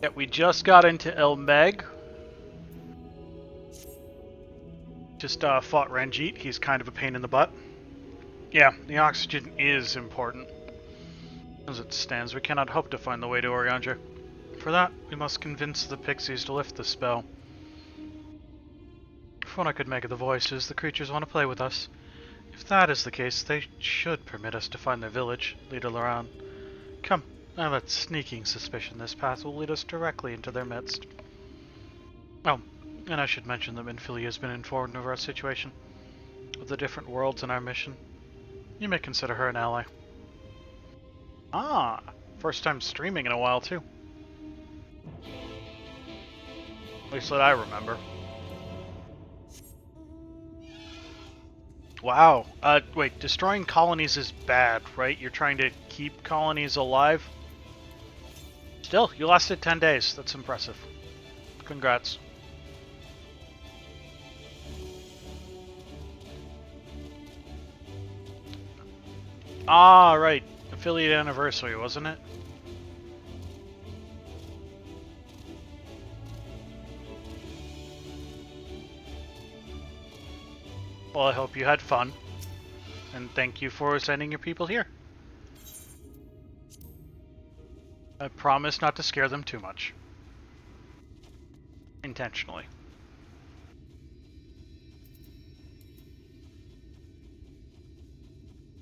Yeah, we just got into El Meg. Just fought Ranjit. He's kind of a pain in the butt. Yeah, the oxygen is important. As it stands, we cannot hope to find the way to Oriandra. For that, we must convince the pixies to lift the spell. If what I could make of the voices, the creatures want to play with us. If that is the case, they should permit us to find their village, leader Loran. Come, I have a sneaking suspicion this path will lead us directly into their midst. Oh, and I should mention that Minfilia has been informed of our situation, of the different worlds in our mission. You may consider her an ally. Ah, first time streaming in a while too. At least that I remember. Wow. Wait, destroying colonies is bad, right? You're trying to keep colonies alive? Still, you lasted 10 days. That's impressive. Congrats. Ah, right. Affiliate anniversary, wasn't it? Well, I hope you had fun. And thank you for sending your people here. I promise not to scare them too much. Intentionally.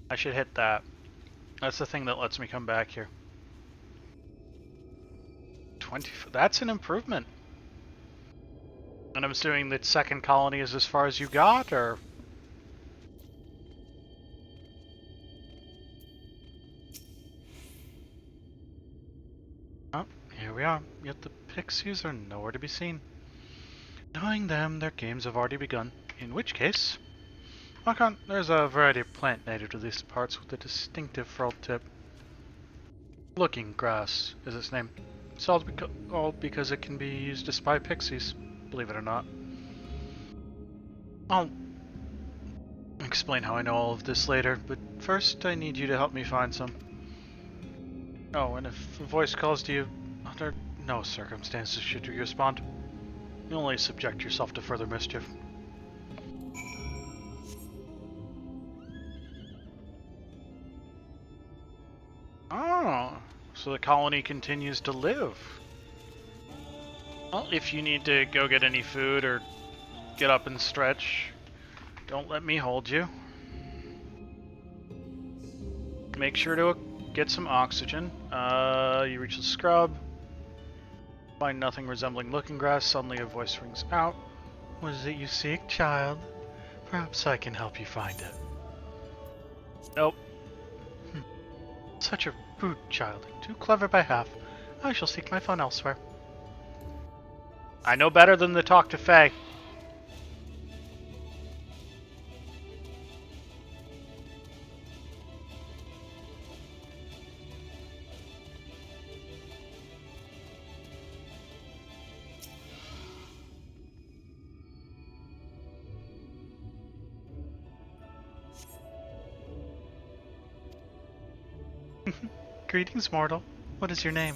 I should hit that. That's the thing that lets me come back here. 20. That's an improvement. And I'm assuming that second colony is as far as you got, or? Oh, here we are. Yet the pixies are nowhere to be seen. Knowing them, their games have already begun. In which case, there's a variety of plant native to these parts with a distinctive furrowed tip. Looking grass is its name. It's all because it can be used to spy pixies, believe it or not. I'll explain how I know all of this later, but first I need you to help me find some. Oh, and if a voice calls to you, under no circumstances should you respond. You only subject yourself to further mischief. Oh, so the colony continues to live. Well, if you need to go get any food or get up and stretch, don't let me hold you. Make sure to get some oxygen. You reach the scrub. Find nothing resembling looking grass. Suddenly a voice rings out. What is it you seek, child? Perhaps I can help you find it. Nope. Such a rude child. Too clever by half. I shall seek my fun elsewhere. I know better than to talk to Faye. Greetings, mortal. What is your name?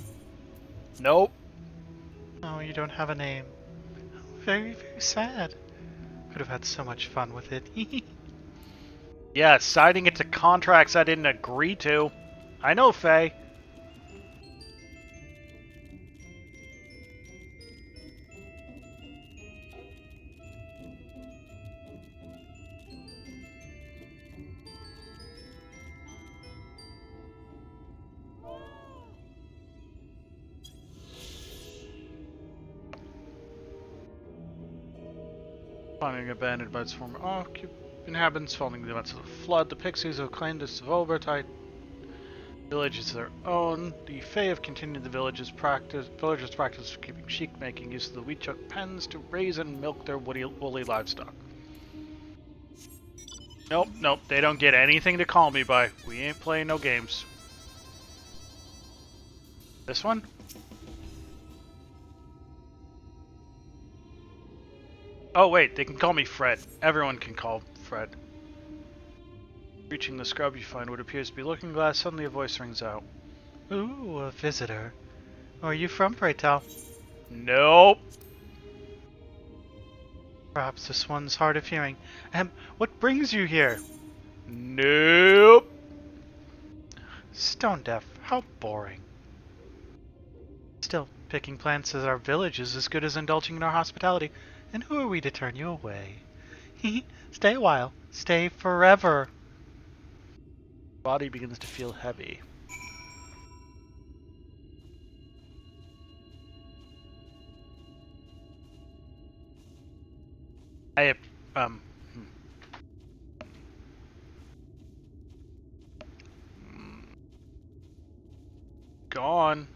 Nope. Oh, you don't have a name. Oh, very, very sad. Could have had so much fun with it. Yeah, signing it to contracts I didn't agree to. I know, Faye. Finding abandoned by its former inhabitants following the events of the flood, the pixies have claimed this Volbertite village is their own. The Fae have continued the villagers' practice of keeping sheep, making use of the wheat chuck pens to raise and milk their woolly livestock. Nope, they don't get anything to call me by. We ain't playing no games. This one? Oh wait, they can call me Fred. Everyone can call Fred. Reaching the scrub, you find what appears to be looking glass. Suddenly a voice rings out. Ooh, a visitor. Where are you from, pray tell? Nope. Perhaps this one's hard of hearing. What brings you here? Nope. Stone deaf. How boring. Still, picking plants at our village is as good as indulging in our hospitality. And who are we to turn you away? Stay a while. Stay forever. Body begins to feel heavy. Gone.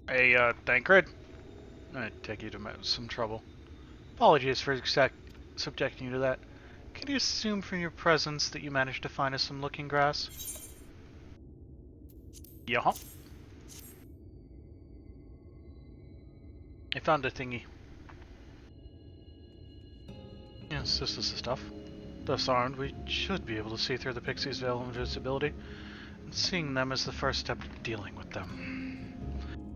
Hey, Thancred. I take you to some trouble. Apologies for subjecting you to that. Can you assume from your presence that you managed to find us some looking grass? Yeah. I found a thingy. Yes, this is the stuff. Thus armed, we should be able to see through the Pixie's veil of invisibility, and seeing them is the first step to dealing with them.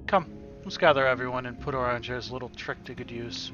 Come, let's gather everyone and put Orange's little trick to good use.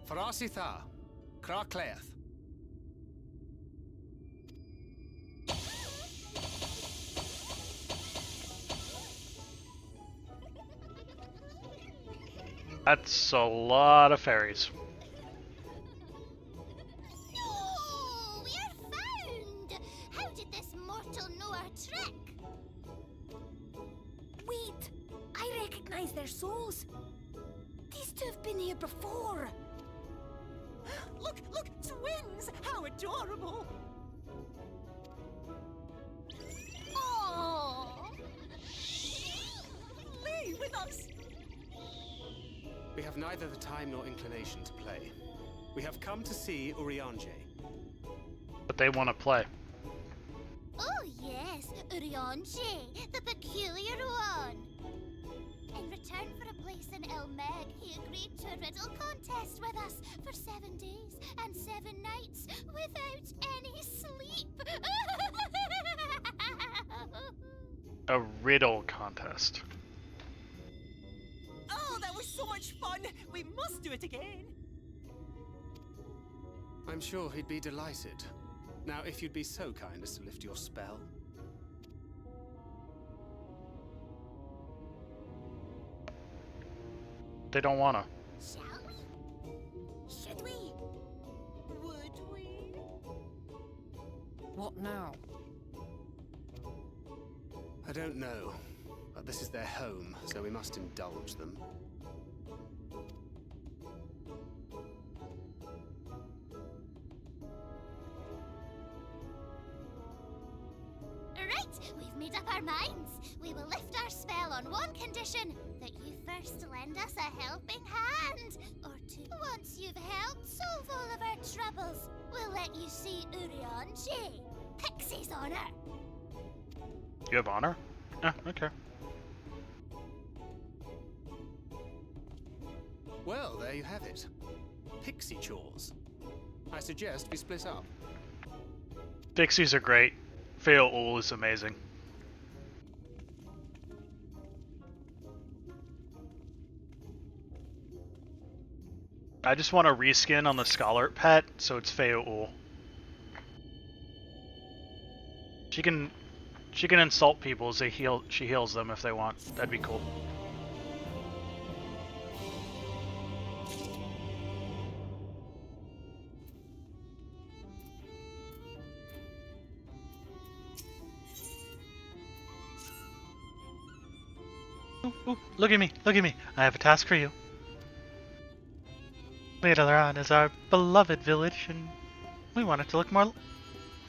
Farasitha, Krakleth. That's a lot of fairies. No! We're found! How did this mortal know our trick? Wait! I recognize their souls. These two have been here before. Look! Look! Twins! How adorable! Oh! Leave with us! We have neither the time nor inclination to play. We have come to see Urianger. But they want to play. Oh yes, Urianger, the peculiar one. In return for a place in Elmeg, he agreed to a riddle contest with us for 7 days and 7 nights without any sleep. A riddle contest. Oh, that was so much fun! We must do it again! I'm sure he'd be delighted. Now, if you'd be so kind as to lift your spell. They don't wanna. Shall we? Should we? Would we? What now? I don't know, but this is their home, so we must indulge them. Right, we've made up our minds. We will lift our spell on one condition, that you first lend us a helping hand. Or two. Once you've helped solve all of our troubles, we'll let you see Urianger, Pixie's honor. You have honor? Okay. Well, there you have it. Pixie chores. I suggest we split up. Pixies are great. Fail is amazing. I just want a reskin on the Scholar pet, so it's Fail. She can insult people as she heals them if they want. That'd be cool. Ooh, look at me, look at me. I have a task for you. Later on is our beloved village, and we want it to look more... We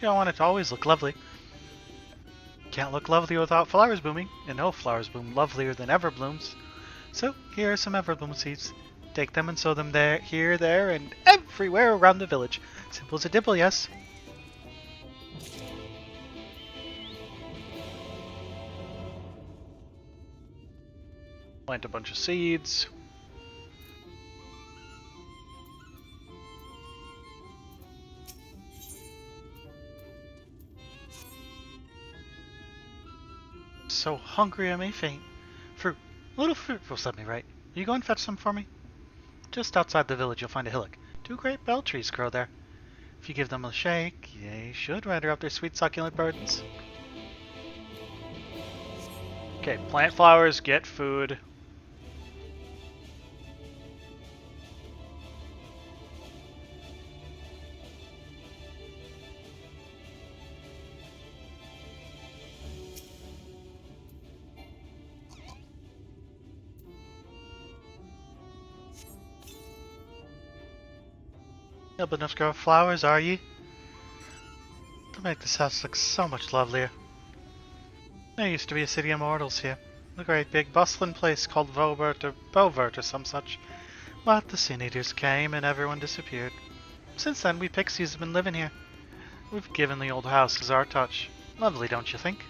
don't want it to always look lovely. can't look lovely without flowers blooming, and no flowers bloom lovelier than Everblooms. So here are some Everbloom seeds. Take them and sow them there, here, there, and everywhere around the village. Simple as a dimple, yes? Plant a bunch of seeds. So hungry I may faint. Fruit. A little fruit will set me right. You go and fetch some for me? Just outside the village you'll find a hillock. 2 great bell trees grow there. If you give them a shake, they should render up their sweet succulent burdens. Okay, plant flowers, get food. You'll enough to grow flowers, are ye? To make this house look so much lovelier. There used to be a city of mortals here. A great big bustling place called Bovert or some such. But the Sin Eaters came and everyone disappeared. Since then, we pixies have been living here. We've given the old houses our touch. Lovely, don't you think?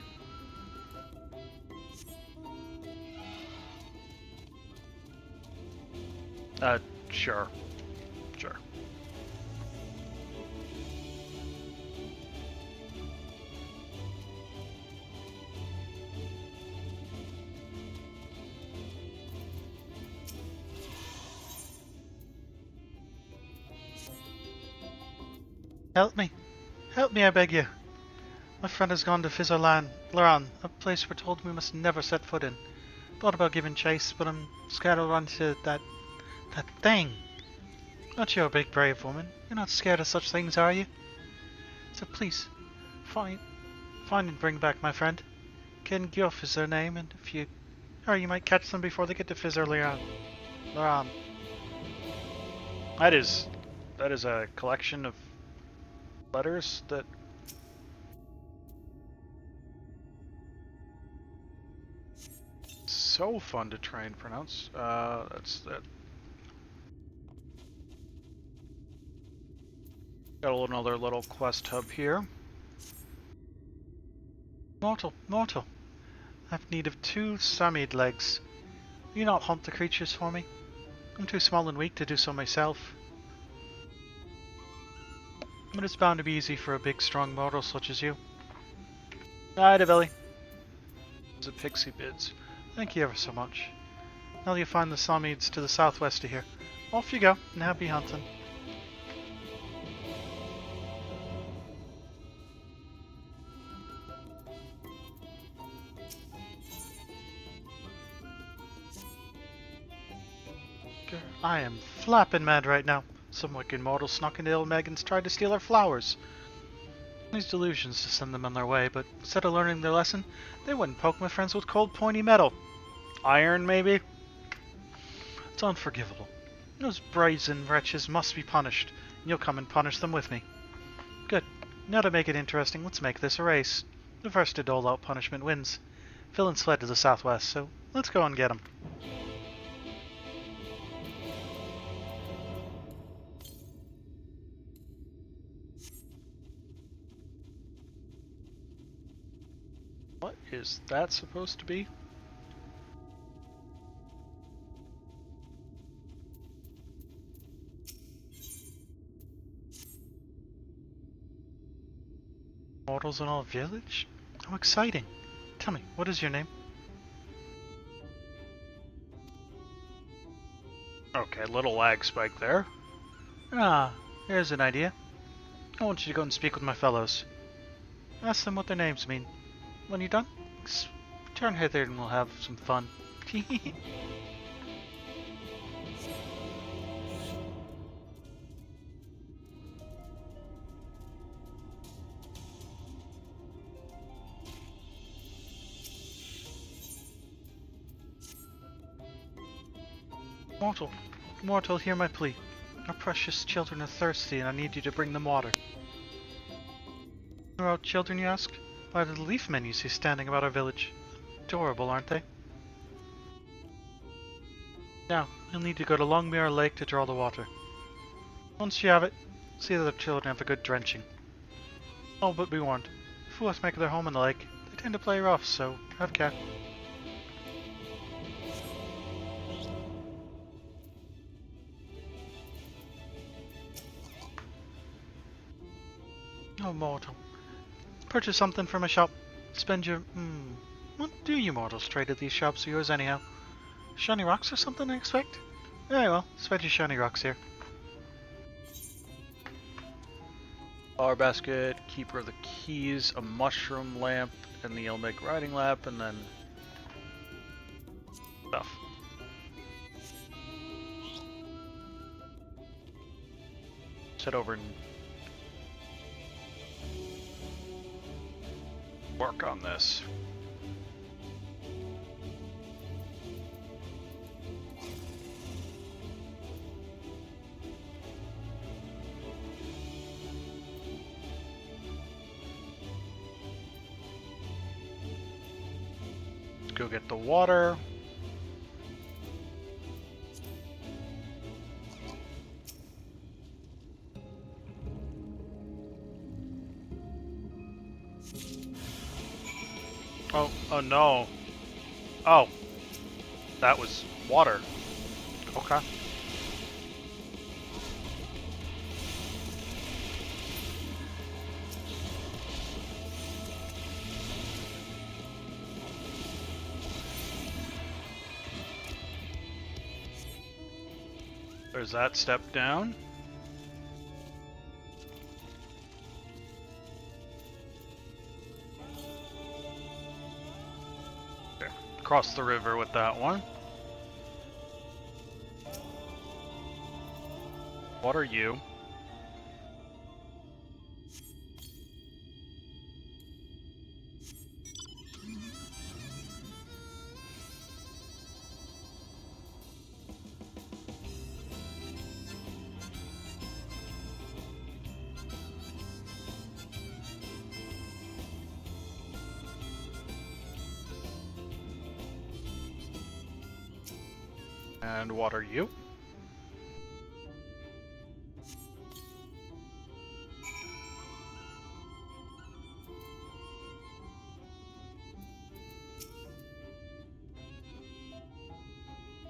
Sure. Sure. Help me. Help me, I beg you. My friend has gone to Laran, a place we're told we must never set foot in. Thought about giving chase, but I'm scared I'll run into that thing. Not you, a big brave woman. You're not scared of such things, are you? So please, find and bring back my friend. Ken Gyoff is their name, and if you... Or you might catch them before they get to Laran. That is a collection of letters that... So fun to try and pronounce. That's that. Got another little quest hub here. Mortal. I've need of 2 Samid legs. Will you not hunt the creatures for me? I'm too small and weak to do so myself. But it's bound to be easy for a big, strong mortal such as you. Aye, Billy. It's a pixie bids. Thank you ever so much. Now you'll find the Samids to the southwest of here. Off you go, and happy hunting. I am flapping mad right now. Some wicked mortal snuck into Ilmeg and tried to steal our flowers. These delusions to send them on their way, but instead of learning their lesson, they wouldn't poke my friends with cold pointy metal. Iron, maybe? It's unforgivable. Those brazen wretches must be punished, and you'll come and punish them with me. Good. Now to make it interesting, let's make this a race. The first to dole out punishment wins. Villains fled to the southwest, so let's go and get them. What is that supposed to be? Mortals in all village? How exciting! Tell me, what is your name? Okay, little lag spike there. Ah, here's an idea. I want you to go and speak with my fellows. Ask them what their names mean. When you're done, turn hither and we'll have some fun. Mortal, hear my plea. Our precious children are thirsty and I need you to bring them water. Who are children, you ask? by the leaf men you see standing about our village. Adorable, aren't they? Now, you'll need to go to Longmere Lake to draw the water. Once you have it, see that the children have a good drenching. Oh, but be warned, if fools make their home in the lake, they tend to play rough, so have care. Oh, mortal. Purchase something from a shop. Spend your... What do you mortals trade at these shops of yours anyhow? Shiny rocks or something, I expect? Very well, spend your shiny rocks here. Flower basket, keeper of the keys, a mushroom lamp, and the Elmeg riding lamp, and then... stuff. Sit over and... work on this. Let's go get the water. Oh no. Oh. That was water. Okay. There's that step down. Cross the river with that one. What are you? And what are you?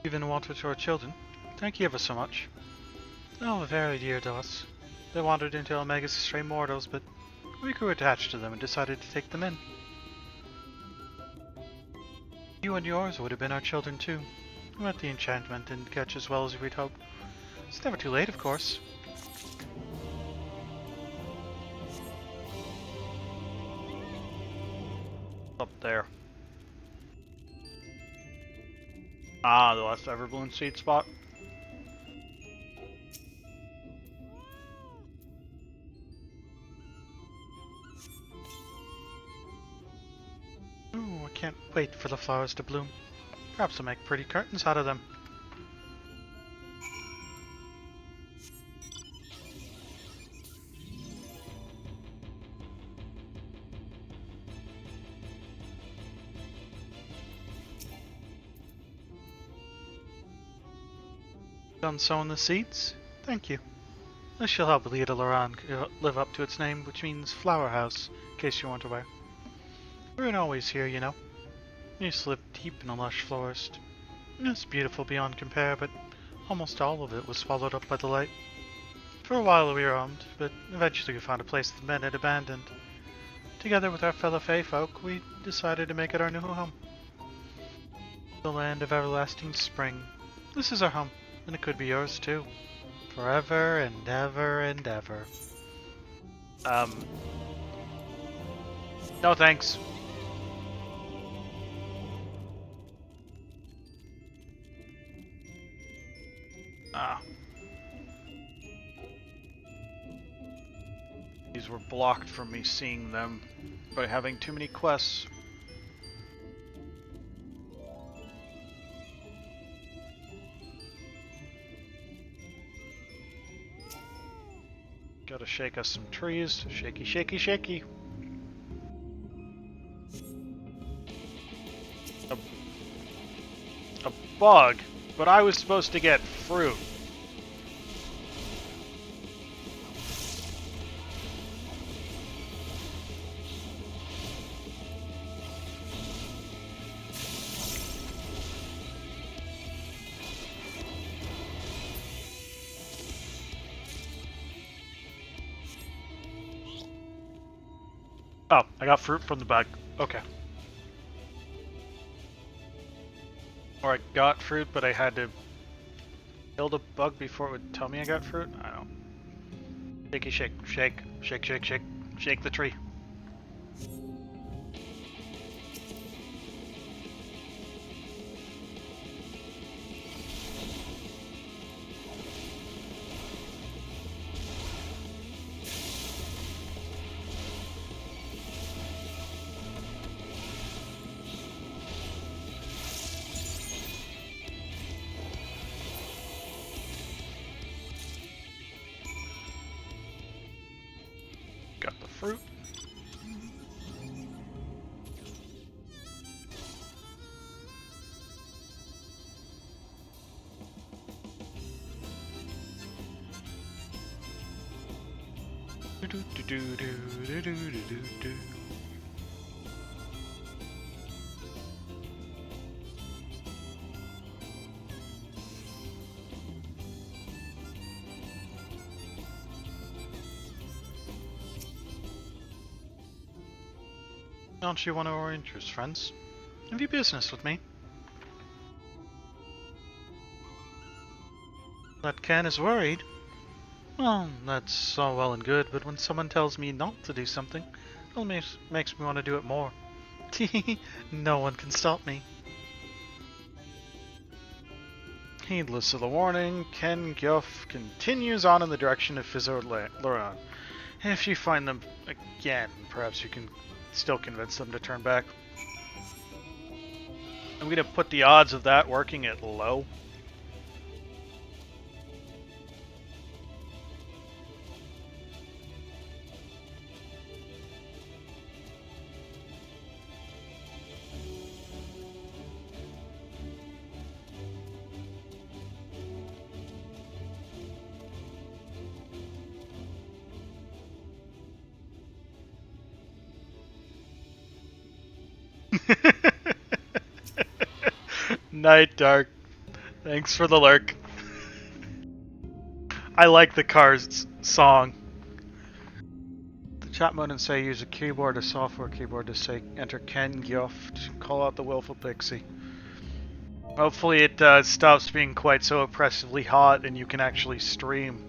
Even water to our children. Thank you ever so much. Oh, very dear to us. They wandered into Elmeg as stray mortals, but we grew attached to them and decided to take them in. You and yours would have been our children too. But the enchantment didn't catch as well as we'd hoped. It's never too late, of course. Up there. Ah, the last Everbloom seed spot. Ooh, I can't wait for the flowers to bloom. Perhaps I'll make pretty curtains out of them. Done sowing the seeds? Thank you. This shall help Leda Loran live up to its name, which means flower house, in case you weren't aware. We weren't always here, you know. We used to live deep in a lush forest. It's beautiful beyond compare, but almost all of it was swallowed up by the light. For a while we roamed, but eventually we found a place the men had abandoned. Together with our fellow Fey folk, we decided to make it our new home. The land of everlasting spring. This is our home, and it could be yours too. Forever and ever and ever. No thanks. Ah. These were blocked from me seeing them by having too many quests. Gotta shake us some trees. Shaky, shaky, shaky. bug, but I was supposed to get fruit. Oh, I got fruit from the bug. Okay. Or I got fruit, but I had to kill the bug before it would tell me I got fruit? I don't know. Shaky shake, shake, shake, shake, shake, shake the tree. Got the fruit. Do do do do do do do do do. Aren't you one of our interest friends? Have you business with me? That Ken is worried. Well, that's all well and good, but when someone tells me not to do something, it makes me want to do it more. No one can stop me. Heedless of the warning, Ken Guff continues on in the direction of Fizzo-Loran. If you find them again, perhaps you can still convince them to turn back. I'm gonna put the odds of that working at low. Night Dark. Thanks for the lurk. I like the Cars song. The chat mode and say use a keyboard or software keyboard to say enter Ken Guff to call out the willful pixie. Hopefully it stops being quite so oppressively hot and you can actually stream.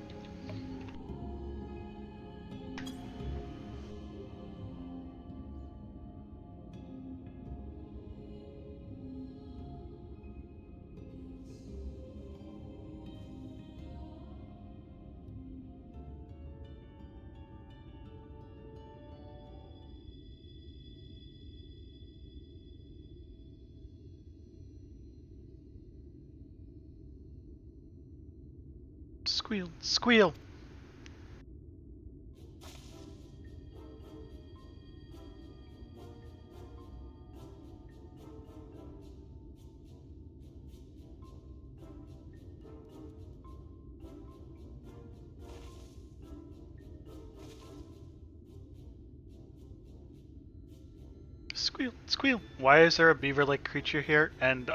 Squeal, squeal. Squeal, squeal. Why is there a beaver-like creature here? And,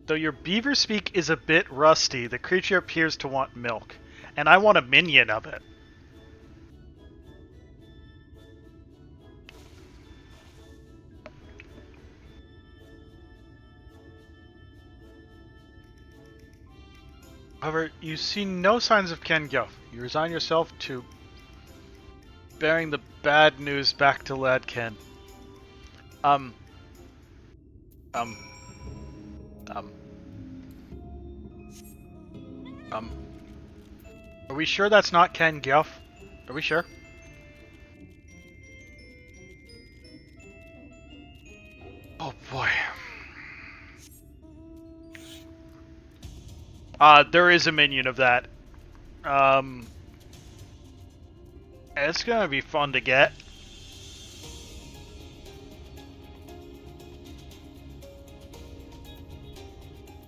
though your beaver speak is a bit rusty, the creature appears to want milk. And I want a minion of it. However, you see no signs of Ken Guff. You resign yourself to bearing the bad news back to Lad Ken. Are we sure that's not Ken Guff? Are we sure? Oh boy. There is a minion of that. It's gonna be fun to get.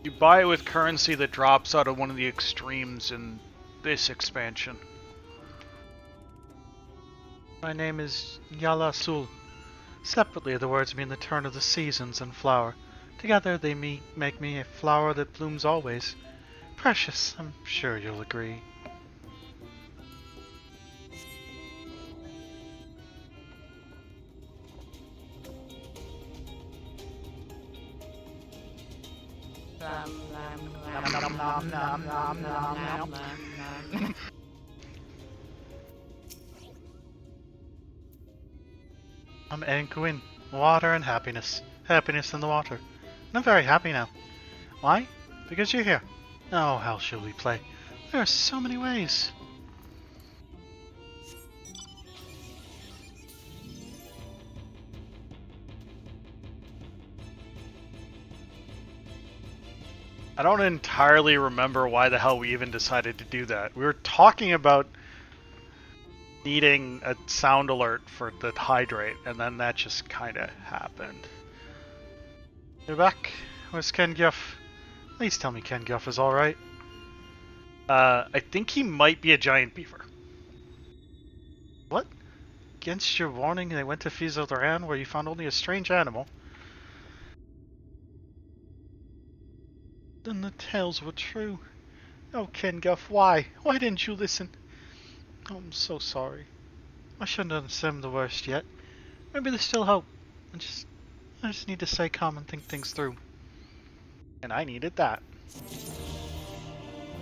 You buy it with currency that drops out of one of the extremes in this expansion. My name is Yala Sul. Separately, the words mean the turn of the seasons and flower. Together, they make me a flower that blooms always. Precious, I'm sure you'll agree. I'm Ankuin. Water and happiness. Happiness in the water. And I'm very happy now. Why? Because you're here. Oh, how shall we play? There are so many ways. I don't entirely remember why the hell we even decided to do that. We were talking about needing a sound alert for the hydrate, and then that just kind of happened. You're back? Where's Ken Guff? Please tell me Ken Guff is alright. I think he might be a giant beaver. What? Against your warning, they went to Fizoran, where you found only a strange animal. Then the tales were true. Oh, Ken Guff, why? Why didn't you listen? Oh, I'm so sorry. I shouldn't have assumed the worst yet. Maybe there's still hope. I just need to stay calm and think things through. And I needed that.